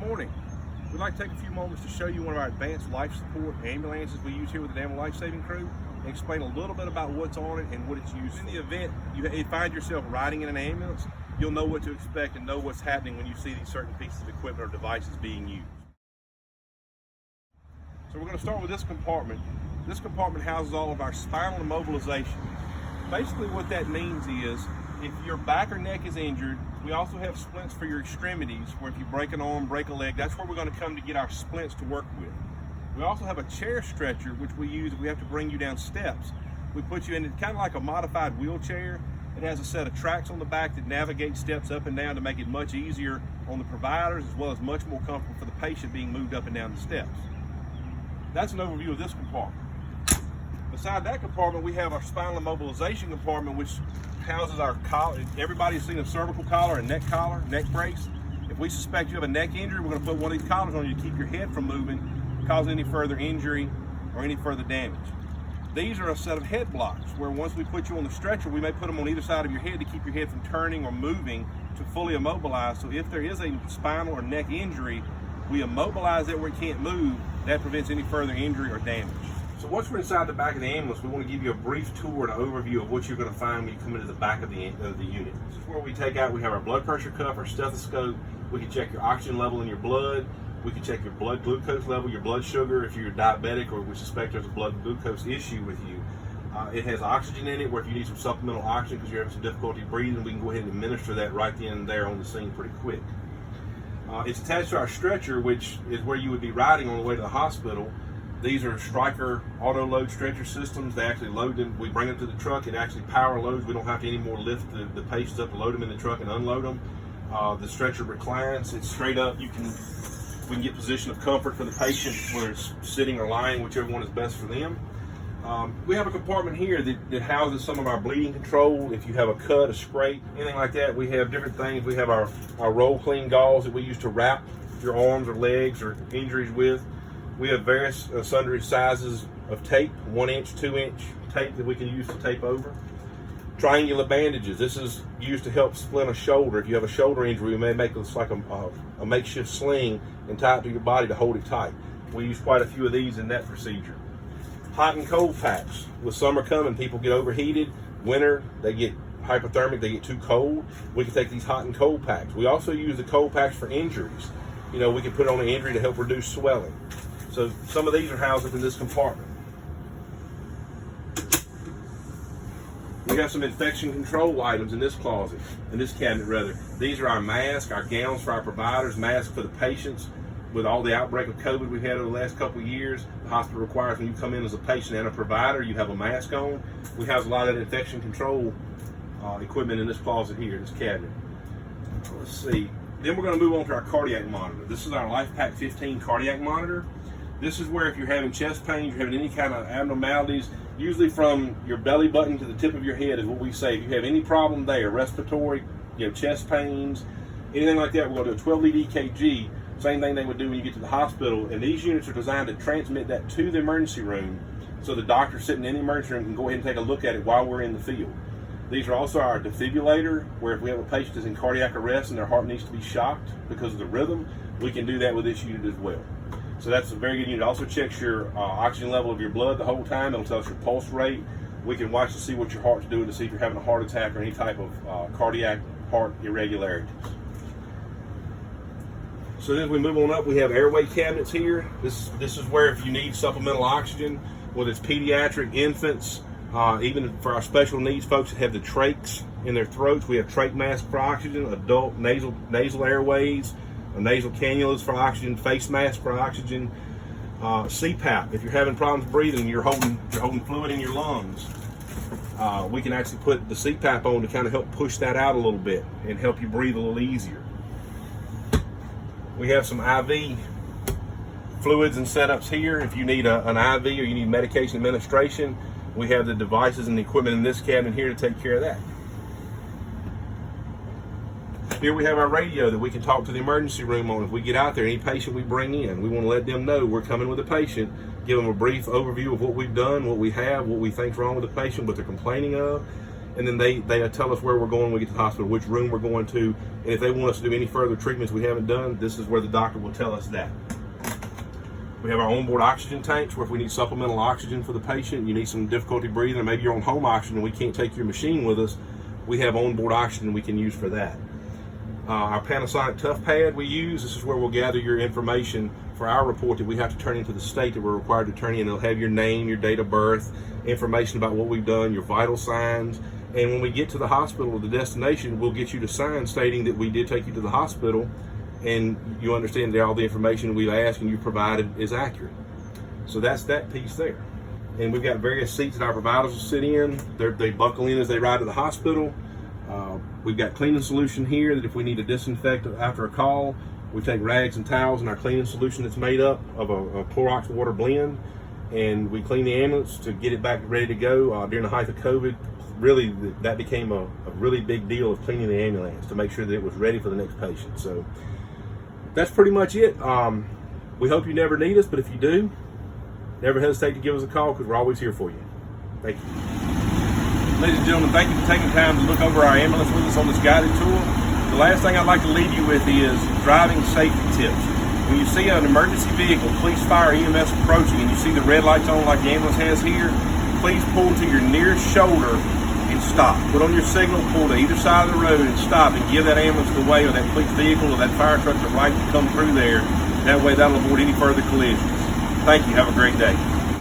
morning. We'd like to take a few moments to show you one of our advanced life support ambulances we use here with the Danville Life Saving Crew and explain a little bit about what's on it and what it's used for. In the event you find yourself riding in an ambulance, you'll know what to expect and know what's happening when you see these certain pieces of equipment or devices being used. So we're going to start with this compartment. This compartment houses all of our spinal immobilization. Basically what that means is if your back or neck is injured, we also have splints for your extremities where if you break an arm, break a leg, that's where we're going to come to get our splints to work with. We also have a chair stretcher which we use if we have to bring you down steps. We put you in kind of like a modified wheelchair. It has a set of tracks on the back that navigate steps up and down to make it much easier on the providers as well as much more comfortable for the patient being moved up and down the steps. That's an overview of this compartment. Beside that compartment, we have our spinal immobilization compartment, which houses our collar. Everybody's seen a cervical collar and neck brace. If we suspect you have a neck injury, we're going to put one of these collars on you to keep your head from moving, causing any further injury or any further damage. These are a set of head blocks where once we put you on the stretcher, we may put them on either side of your head to keep your head from turning or moving to fully immobilize. So if there is a spinal or neck injury, we immobilize it where it can't move. That prevents any further injury or damage. So once we're inside the back of the ambulance, we want to give you a brief tour and an overview of what you're going to find when you come into the back of the unit. This is where we have our blood pressure cuff, our stethoscope. We can check your oxygen level in your blood. We can check your blood glucose level, your blood sugar, if you're diabetic or we suspect there's a blood glucose issue with you. It has oxygen in it, where if you need some supplemental oxygen because you're having some difficulty breathing, we can go ahead and administer that right then and there on the scene pretty quick. It's attached to our stretcher, which is where you would be riding on the way to the hospital. These are Stryker auto load stretcher systems. They actually load them. We bring them to the truck. It actually power loads. We don't have to anymore lift the patients up to load them in the truck and unload them. The stretcher reclines. It's straight up. We can get position of comfort for the patient, whether it's sitting or lying, whichever one is best for them. We have a compartment here that houses some of our bleeding control. If you have a cut, a scrape, anything like that, we have different things. We have our roll clean gauze that we use to wrap your arms or legs or injuries with. We have various sundry sizes of tape, 1 inch, 2 inch tape that we can use to tape over. Triangular bandages. This is used to help splint a shoulder. If you have a shoulder injury, we may make this like a makeshift sling and tie it to your body to hold it tight. We use quite a few of these in that procedure. Hot and cold packs. With summer coming, people get overheated. Winter, they get hypothermic, they get too cold. We can take these hot and cold packs. We also use the cold packs for injuries. You know, we can put on an injury to help reduce swelling. So some of these are housed up in this compartment. We have some infection control items in this closet, in this cabinet rather. These are our masks, our gowns for our providers, masks for the patients. With all the outbreak of COVID we've had over the last couple of years, the hospital requires when you come in as a patient and a provider, you have a mask on. We have a lot of that infection control equipment in this closet here, this cabinet. Let's see. Then we're going to move on to our cardiac monitor. This is our LifePak 15 cardiac monitor. This is where if you're having chest pain, you're having any kind of abnormalities, usually from your belly button to the tip of your head is what we say. If you have any problem there, respiratory, chest pains, anything like that, we're going to do a 12-lead EKG. Same thing they would do when you get to the hospital. And these units are designed to transmit that to the emergency room so the doctor sitting in the emergency room can go ahead and take a look at it while we're in the field. These are also our defibrillator, where if we have a patient that's in cardiac arrest and their heart needs to be shocked because of the rhythm, we can do that with this unit as well. So that's a very good unit. It also checks your oxygen level of your blood the whole time. It'll tell us your pulse rate. We can watch to see what your heart's doing to see if you're having a heart attack or any type of cardiac heart irregularities. So then we move on up, we have airway cabinets here. This is where if you need supplemental oxygen, whether it's pediatric, infants, even for our special needs folks that have the trachs in their throats, we have trach masks for oxygen, adult nasal airways, nasal cannulas for oxygen, face masks for oxygen, CPAP. If you're having problems breathing, you're holding fluid in your lungs, we can actually put the CPAP on to kind of help push that out a little bit and help you breathe a little easier. We have some IV fluids and setups here. If you need an IV or you need medication administration, we have the devices and the equipment in this cabinet here to take care of that. Here we have our radio that we can talk to the emergency room on. If we get out there, any patient we bring in, we want to let them know we're coming with a patient, give them a brief overview of what we've done, what we have, what we think's wrong with the patient, what they're complaining of, and then they tell us where we're going when we get to the hospital, which room we're going to, and if they want us to do any further treatments we haven't done, this is where the doctor will tell us that. We have our onboard oxygen tanks where if we need supplemental oxygen for the patient, you need some difficulty breathing, or maybe you're on home oxygen and we can't take your machine with us, we have onboard oxygen we can use for that. Our Panasonic Tough Pad we use, this is where we'll gather your information for our report that we have to turn into the state that we're required to turn in. It'll have your name, your date of birth, information about what we've done, your vital signs, and when we get to the hospital or the destination, we'll get you to sign stating that we did take you to the hospital and you understand that all the information we asked and you provided is accurate. So that's that piece there. And we've got various seats that our providers will sit in. They buckle in as they ride to the hospital. We've got cleaning solution here that if we need to disinfect after a call, we take rags and towels in our cleaning solution that's made up of a Clorox water blend, and we clean the ambulance to get it back ready to go. During the height of COVID, really that became a really big deal of cleaning the ambulance to make sure that it was ready for the next patient. So that's pretty much it. We hope you never need us, but if you do, never hesitate to give us a call because we're always here for you. Thank you. Ladies and gentlemen, thank you for taking time to look over our ambulance with us on this guided tour. The last thing I'd like to leave you with is driving safety tips. When you see an emergency vehicle, police, fire, EMS approaching, and you see the red lights on like the ambulance has here, please pull to your nearest shoulder and stop. Put on your signal, pull to either side of the road and stop and give that ambulance the way, or that police vehicle or that fire truck the right to come through there. That way that'll avoid any further collisions. Thank you. Have a great day.